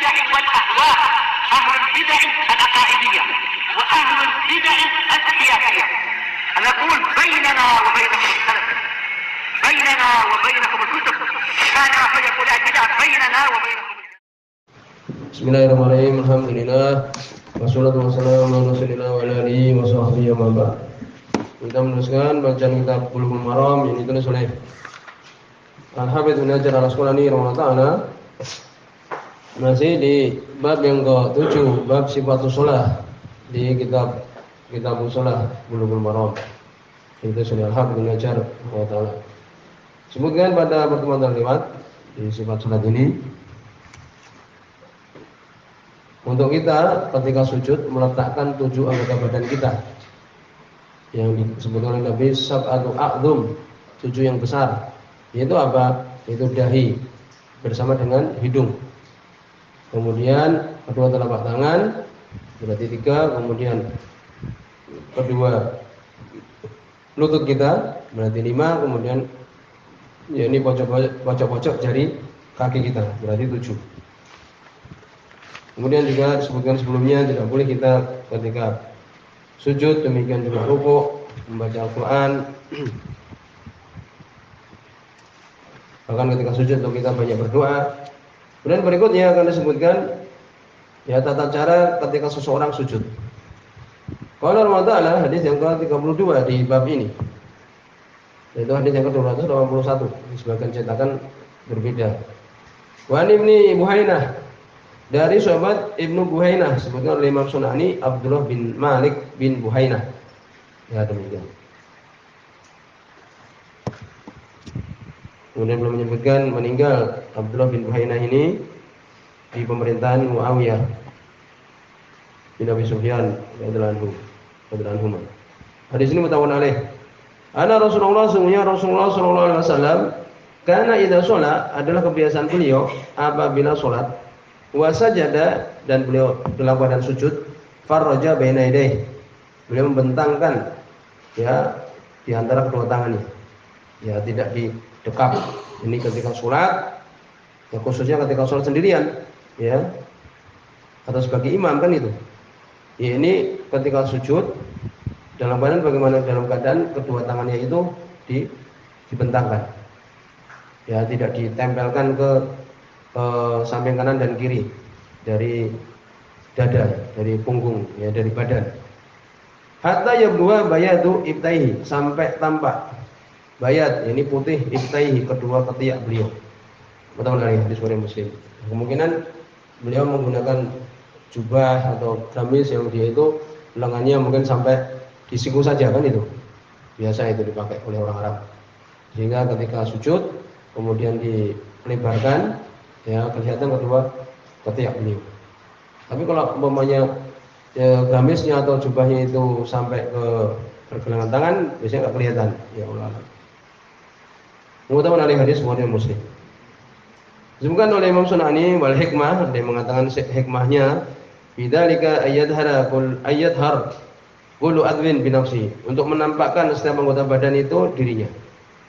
البدع والأهواء، أهل البدع العقائدية وأهل البدع السياسية. نقول بيننا وبينكم السلف، بيننا وبينكم الكتب، كان فيقول البدع بيننا وبينكم. Bismillahirrahmanirrahim. Alhamdulillah. Wassalatu wassalamu ala Rasulillah wa ala alihi wa sahbihi wa man. Kita meneruskan bacaan kitab Bulughul Maram yang ditulis oleh Al-Hafidz Ibnu Hajar Al-Asqalani rahimahullah taala. Masih di bab yang ke-7, bab sifatus shalah di kitab Shalah Bulughul Maram. Itu oleh Al-Hafidz Ibnu Hajar rahimahullah taala. Sebutkan pada pertemuan terlewat di sifat salat ini, untuk kita ketika sujud meletakkan 7 anggota badan kita yang disebutkan oleh Nabi sab'atu a'dhum, 7 yang besar. Yaitu apa? Yaitu dahi bersama dengan hidung. Kemudian kedua telapak tangan berarti 3, kemudian kedua lutut kita berarti 5, kemudian ya ini pojok-pojok jari kaki kita berarti 7. Kemudian juga disebutkan sebelumnya tidak boleh kita ketika sujud, demikian juga rukuk, membaca Al-Quran. Bahkan ketika sujud untuk kita banyak berdoa. Kemudian berikutnya akan disebutkan ya tata cara ketika seseorang sujud. Qala Allah Ta'ala, hadis yang ke-32 di bab ini, yaitu hadis yang ke-281. Sebagian cetakan berbeda. Wa Ibnu Buhainah, dari sahabat Ibnu Buhainah, sebutkan oleh Imam Sunani Abdullah bin Malik bin Buhainah. Ya demikian. Kemudian belum menyebutkan meninggal Abdullah bin Buhainah ini di pemerintahan Muawiyah bin Abi Sufyan radhiyallahu anhu. Hadis ini muttafaqun alaih. Ana Rasulullah sallallahu alaihi wasallam karena idza shalat, adalah kebiasaan beliau apabila salat, wa sajada, dan beliau dalam keadaan sujud, farraja baina yadayhi, beliau membentangkan ya di antara kedua tangannya, ya tidak didekap. Ini ketika salat, ya khususnya ketika salat sendirian, ya atau sebagai imam kan itu. Ya, ini ketika sujud dalam keadaan bagaimana? Dalam keadaan kedua tangannya itu dibentangkan, ya tidak ditempelkan ke samping kanan dan kiri dari dada, dari punggung, ya dari badan. Hatta yabdua bayadu ibtaihi, sampai tampak bayat, ini putih, ibtaihi, kedua ketiak beliau. Betul dari hadis Bukhari Muslim. Kemungkinan beliau menggunakan jubah atau gamis yang dia itu lengannya mungkin sampai di siku saja kan itu. Biasa itu dipakai oleh orang Arab. Sehingga ketika sujud kemudian dilebarkan, ya kelihatan kedua ketiak beliau. Tapi kalau umpamanya ya, gamisnya atau jubahnya itu sampai ke pergelangan tangan, biasanya nggak kelihatan. Ya Allah. Mengutamakan oleh hadis Bukhari Muslim. Disebutkan oleh Imam Sunani wal hikmah, dia mengatakan hikmahnya bidzalika ayyadhar kullu adwin bi nafsi, untuk menampakkan setiap anggota badan itu dirinya.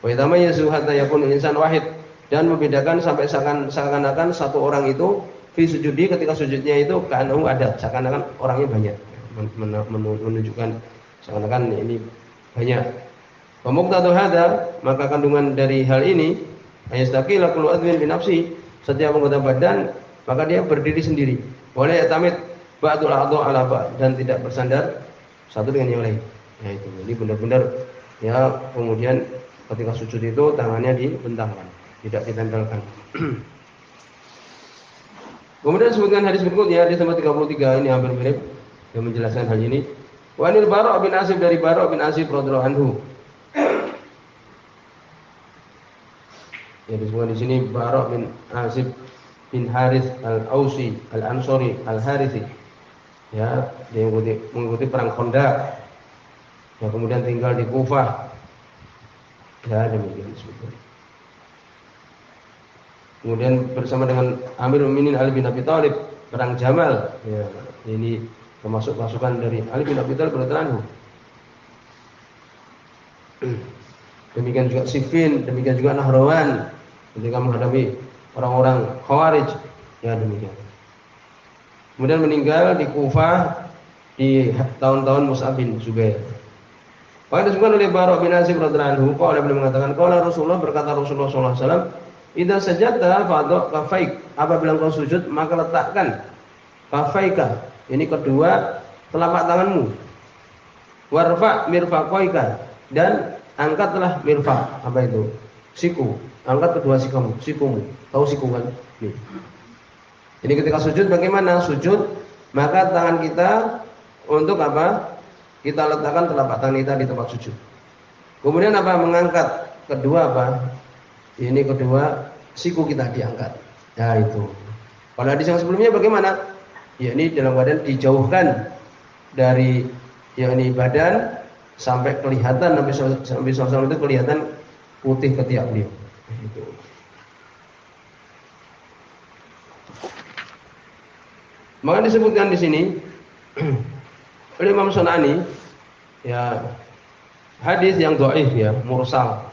Wa yatamayyazu hatta yakun insan wahid, dan membedakan sampai seakan-akan satu orang itu fi sujudi, ketika sujudnya itu ka'annahu ada, seakan-akan orangnya banyak, menunjukkan seakan-akan ini banyak. Wa muqtadu hadza, maka kandungan dari hal ini ayastaqila kullu adwin bi nafsi, setiap anggota badan maka dia berdiri sendiri. Wala yatamid ba'dul a'dha' ala ba'd, dan tidak bersandar satu dengan yang lain. Ya itu. Ini benar-benar ya kemudian ketika sujud itu tangannya dibentangkan, tidak ditempelkan. Kemudian sebutkan hadis berikutnya, hadis nomor 33, ini hampir mirip yang menjelaskan hal ini. Wa anil Bara' bin Azib, dari Bara' bin Azib radhiyallahu anhu. Ya disebutkan di sini Bara' bin Azib bin Harith al-Ausi al-Ansari al-Harithi. Ya, dia mengikuti perang Khandaq. Ya, kemudian tinggal di Kufah. Ya, demikian disebutkan. Kemudian bersama dengan Amirul Mukminin Ali bin Abi Thalib perang Jamal. Ya, ini termasuk pasukan dari Ali bin Abi Thalib radhiyallahu anhu. Demikian juga Siffin, demikian juga Nahrawan ketika menghadapi orang-orang Khawarij. Ya demikian. Kemudian meninggal di Kufah di tahun-tahun Mus'ab bin Zubair. Maka disebutkan oleh Bara' bin Azib radhiyallahu anhu, qala beliau mengatakan, qala Rasulullah, berkata Rasulullah sallallahu alaihi wasallam, idza sajadta fadha kafaik, apabila engkau sujud maka letakkan kafaika, ini kedua telapak tanganmu, warfa mirfaqaika, dan angkatlah mirfaq, apa itu? Siku, angkat kedua sikumu. Tahu siku kan? Nih. Ini ketika sujud bagaimana? Sujud maka tangan kita untuk apa? Kita letakkan telapak tangan kita di tempat sujud. Kemudian apa? Mengangkat kedua apa? Ini kedua siku kita diangkat. Ya itu. Pada hadis yang sebelumnya bagaimana? Ya ini dalam keadaan dijauhkan dari yakni badan sampai kelihatan Nabi SAW itu kelihatan putih ketiak beliau. Itu. Maka disebutkan di sini oleh Imam Sunani, ya hadis yang dhaif ya, mursal.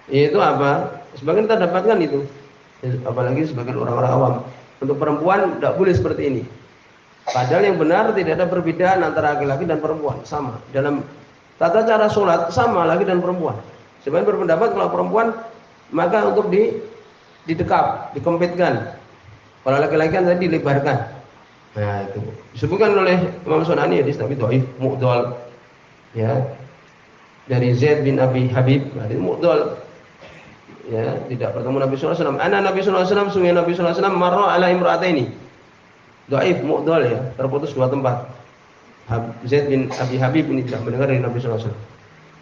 Itu apa? Sebagian kita dapatkan itu. Apalagi sebagian orang-orang awam. Untuk perempuan tidak boleh seperti ini. Padahal yang benar tidak ada perbedaan antara laki-laki dan perempuan, sama. Dalam tata cara sholat sama laki dan perempuan. Sebagian berpendapat kalau perempuan maka untuk didekap, dikempitkan. Kalau laki-laki kan tadi dilebarkan. Nah itu disebutkan oleh Imam Sunani hadis tapi dhaif mu'dhal ya dari Zaid bin Abi Habib, hadis mu'dhal ya, tidak bertemu Nabi sallallahu alaihi wasallam. Ana Nabi sallallahu alaihi wasallam, sungai Nabi sallallahu alaihi wasallam marra ala imra'ataini. Dhaif mu'dhal ya, terputus dua tempat. Zaid bin Abi Habib ini tidak mendengar dari Nabi sallallahu alaihi wasallam.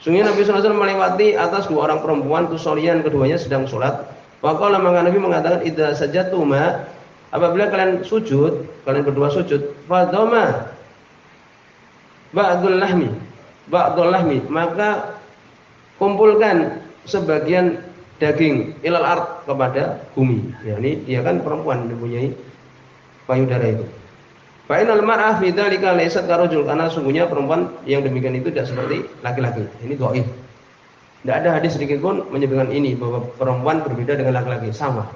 Sungai Nabi sallallahu alaihi wasallam melewati atas dua orang perempuan tusolian, keduanya sedang sholat. Maka Nabi mengatakan idza sajadtuma, apabila kalian sujud, kalian berdua sujud, fadoma ba'dul lahmi, maka kumpulkan sebagian daging ilal ard kepada bumi. Ya, ini dia kan perempuan mempunyai payudara itu. Fa inal mar'ah fi dzalika laysat karajul, karena sungguhnya perempuan yang demikian itu tidak seperti laki-laki. Ini dhaif. Tidak ada hadis sedikit pun menyebutkan ini bahwa perempuan berbeda dengan laki-laki, sama.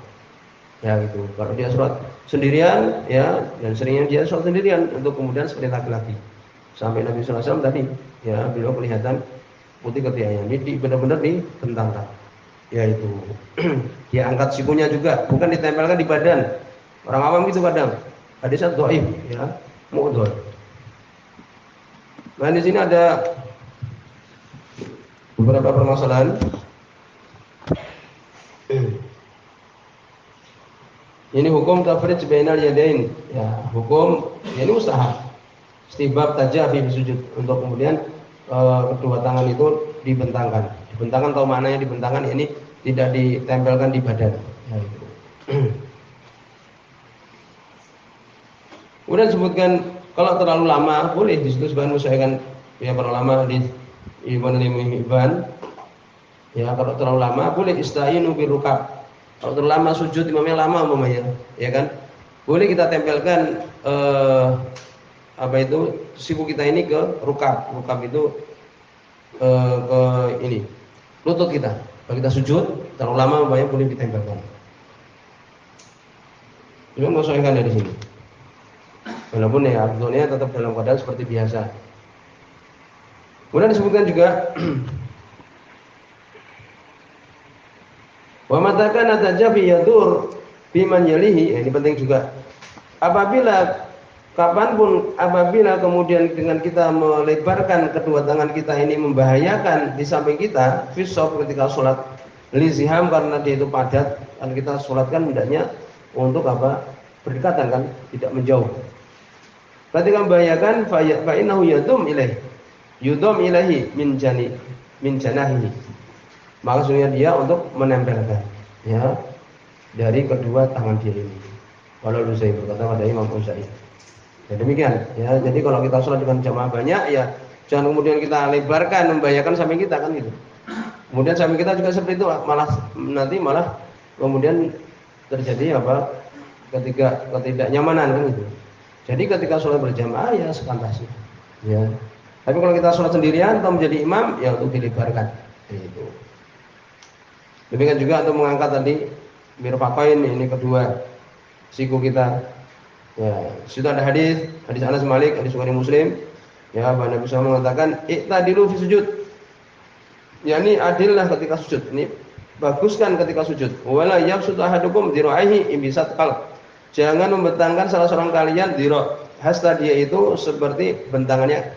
Ya gitu. Kalau dia sholat sendirian ya, dan seringnya dia sholat sendirian untuk kemudian seperti laki-laki. Sampai Nabi sallallahu alaihi wasallam tadi ya, beliau kelihatan putih ketiaknya. Ini benar-benar dibentangkan. Ya itu. Dia angkat sikunya juga, bukan ditempelkan di badan. Orang awam itu kadang hadisnya dhaif ya, mu'dhal. Nah di sini ada beberapa permasalahan. Ini hukum tafrid bainal yadain. Ya, hukum ya ini mustahab. Istihbab tajafi sujud, untuk kemudian kedua tangan itu dibentangkan. Dibentangkan tahu maknanya dibentangkan, ini tidak ditempelkan di badan. Ya, itu. Kemudian disebutkan kalau terlalu lama boleh di situ sebagian musyaikan ya para ulama di Ibnu Hibban. Ya, kalau terlalu lama boleh istainu birukab. Kalau terlalu lama sujud imamnya lama umpamanya, ya kan? Boleh kita tempelkan apa itu siku kita ini ke rukab. Rukab itu ke ini lutut kita. Kalau kita sujud terlalu lama umpamanya boleh ditempelkan. Ini menyesuaikan dari sini. Walaupun ya abdulnya tetap dalam keadaan seperti biasa. Kemudian disebutkan juga wa matakana tajafi yadur biman yalihi, ini penting juga. Apabila kemudian dengan kita melebarkan kedua tangan kita ini membahayakan di samping kita, fisop ketika sholat liziham, karena dia itu padat, kan kita sholat kan hendaknya untuk apa? Berdekatan kan, tidak menjauh. Ketika membahayakan fa innahu yudum ilahi min janahi. Maksudnya dia untuk menempelkan ya dari kedua tangan dia ini. Kalau Uzai berkata pada Imam Uzai. Ya demikian ya. Jadi kalau kita sholat dengan jamaah banyak ya jangan kemudian kita lebarkan membahayakan samping kita kan gitu. Kemudian samping kita juga seperti itu, malah kemudian terjadi apa? Ketidaknyamanan kan gitu. Jadi ketika sholat berjamaah ya sepantasnya. Ya. Tapi kalau kita sholat sendirian atau menjadi imam ya untuk dilebarkan. Itu. Demikian juga untuk mengangkat tadi mirfaqain, ini kedua siku kita. Ya, situ ada hadis Anas Malik, hadis Bukhari Muslim. Ya, bahwa Nabi SAW mengatakan, "Iqtadilu fi sujud." Yani adillah ketika sujud. Ini baguskan ketika sujud. Wala yabsut ahadukum dhira'ihi imbisat qalb. Jangan membentangkan salah seorang kalian dhira'. Hasta dia itu seperti bentangannya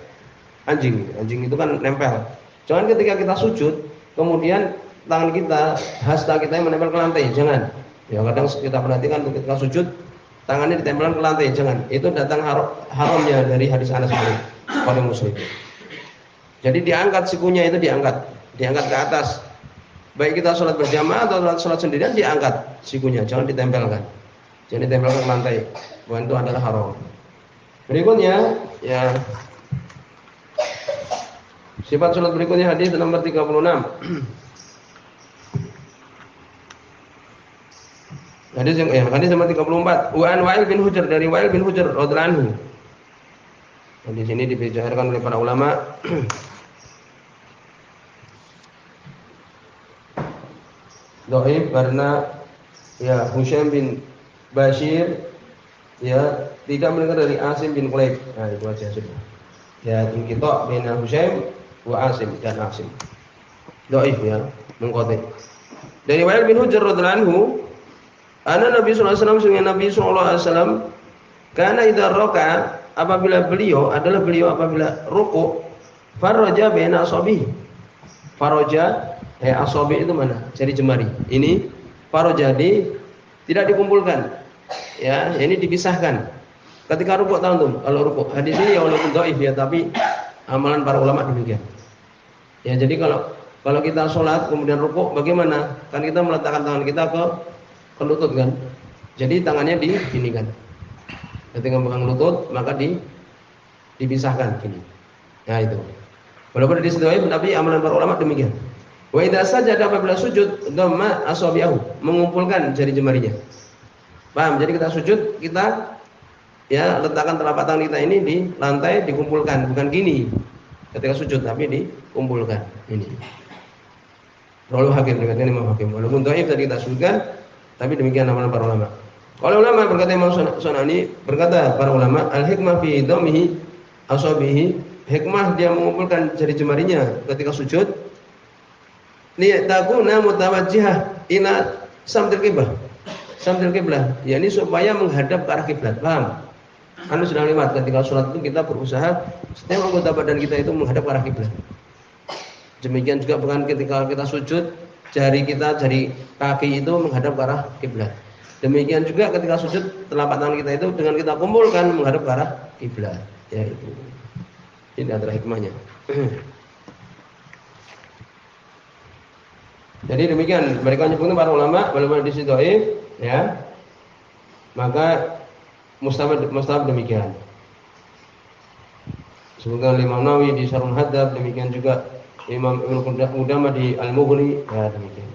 anjing. Anjing itu kan nempel. Jangan ketika kita sujud, kemudian tangan kita, hasta kita yang menempel ke lantai. Jangan. Ya, kadang kita perhatikan ketika sujud, tangannya ditempelkan ke lantai. Jangan. Itu datang haramnya dari hadis Anas Malik, Bukhari Muslim. Jadi diangkat sikunya itu diangkat ke atas. Baik kita sholat berjamaah atau sholat sendirian diangkat sikunya, jangan ditempelkan. Jangan ditempelkan ke lantai. Bahwa itu adalah haram. Berikutnya, ya. Sifat sholat berikutnya hadis nomor 36. Hadis nomor 34. Wa an Wa'il bin Hujr, dari Wa'il bin Hujr radhiyallahu anhu. Di sini dibicarakan oleh para ulama. Dhaif karena ya Husaim bin Bashir ya tidak mendengar dari Asim bin Qulaib. Nah, itu aja sudah. Ya, inqita' baina Husaim wa Asim dan Asim. Dhaif ya, mengqati. Dari Wa'il bin Hujr radhiyallahu anhu, Nabi sallallahu alaihi wasallam, sungguh Nabi sallallahu alaihi wasallam kana idza raka'a, apabila beliau ruku', faraja baina asabihi. Faraja asabi itu mana? Jari jemari. Ini faraja tidak dikumpulkan. Ya, ini dipisahkan. Ketika rukuk tahu tuh, kalau rukuk. Hadis ini ya walaupun dhaif ya, tapi amalan para ulama demikian. Ya, jadi kalau kita sholat kemudian rukuk bagaimana? Kan kita meletakkan tangan kita ke lutut kan. Jadi tangannya gini kan. Ketika megang lutut maka dipisahkan gini. Nah itu. Walaupun di situ tapi amalan para ulama demikian. Wa idza sajada, apabila sujud, dhamma asabi'ahu, mengumpulkan jari jemarinya. Paham? Jadi kita sujud, kita ya letakkan telapak tangan kita ini di lantai, dikumpulkan, bukan gini. Ketika sujud tapi dikumpulkan ini. Rawahu Hakim, dikatakan Imam Hakim. Walaupun dhaif tadi kita sebutkan, tapi demikian amalan para ulama. Kalau ulama berkata Imam Sunani, berkata para ulama, al-hikmah fi dhammihi asabihi, hikmah dia mengumpulkan jari jemarinya ketika sujud, liyatakuna mutawajjihah ila samtil qiblah, yakni supaya menghadap ke arah kiblat. Paham? Anu sedang lewat ketika sholat itu kita berusaha setiap anggota badan kita itu menghadap ke arah kiblat. Demikian juga bukan ketika kita sujud, jari kaki itu menghadap ke arah kiblat. Demikian juga ketika sujud, telapak tangan kita itu dengan kita kumpulkan menghadap ke arah kiblat. Ya itu. Ini adalah hikmahnya. Jadi demikian mereka menyebutkan para ulama walaupun di situ dhaif ya. Maka mustahab demikian. Sebutkan Imam Nawawi di Syarhul Hadzab, demikian juga Imam Ibnu Qudamah di Al-Mughni, ya demikian.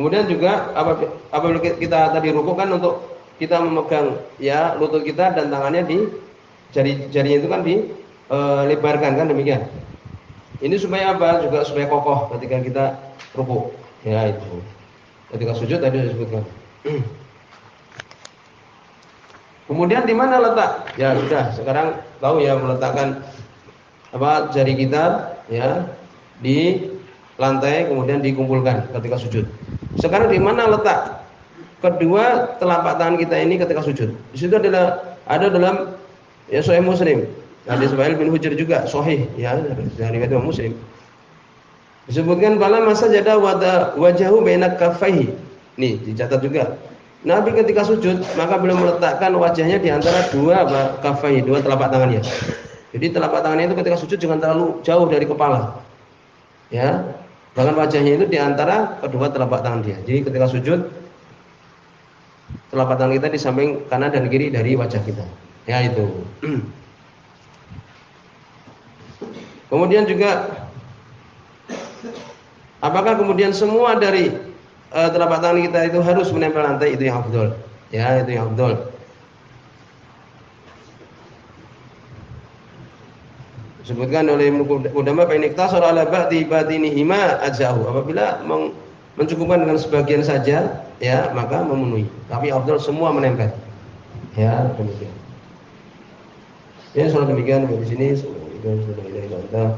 Kemudian juga apabila kita tadi rukuk kan untuk kita memegang ya lutut kita dan tangannya di jarinya itu kan dilebarkan kan demikian. Ini supaya apa? Juga supaya kokoh ketika kita rukuk. Ya itu. Ketika sujud tadi disebutkan. Kemudian di mana letak? Ya sudah, sekarang tahu ya meletakkan jari kita ya di lantai kemudian dikumpulkan ketika sujud. Sekarang di mana letak kedua telapak tangan kita ini ketika sujud? Di situ ada dalam ya Sahih Muslim. Hadis Wa'il bin Hujr juga sahih ya dari riwayat Imam Muslim. Disebutkan bala masa jada wajahu baina kaffaihi. Nih dicatat juga. Nabi ketika sujud maka beliau meletakkan wajahnya di antara dua kaffaihi, dua telapak tangannya. Jadi telapak tangannya itu ketika sujud jangan terlalu jauh dari kepala. Ya. Bahkan wajahnya itu di antara kedua telapak tangan dia. Jadi ketika sujud telapak tangan kita di samping kanan dan kiri dari wajah kita. Ya itu. Kemudian juga apakah kemudian semua dari telapak tangan kita itu harus menempel lantai? Itu yang afdol. Ya, itu yang afdol. Disebutkan oleh Ibnu Qudamah fa in iktasara ala ba'di batinihima ajzahu. Apabila mencukupkan dengan sebagian saja, ya maka memenuhi. Tapi afdal semua menempel. Ya, demikian. Ya, soal demikian di sini. Sudah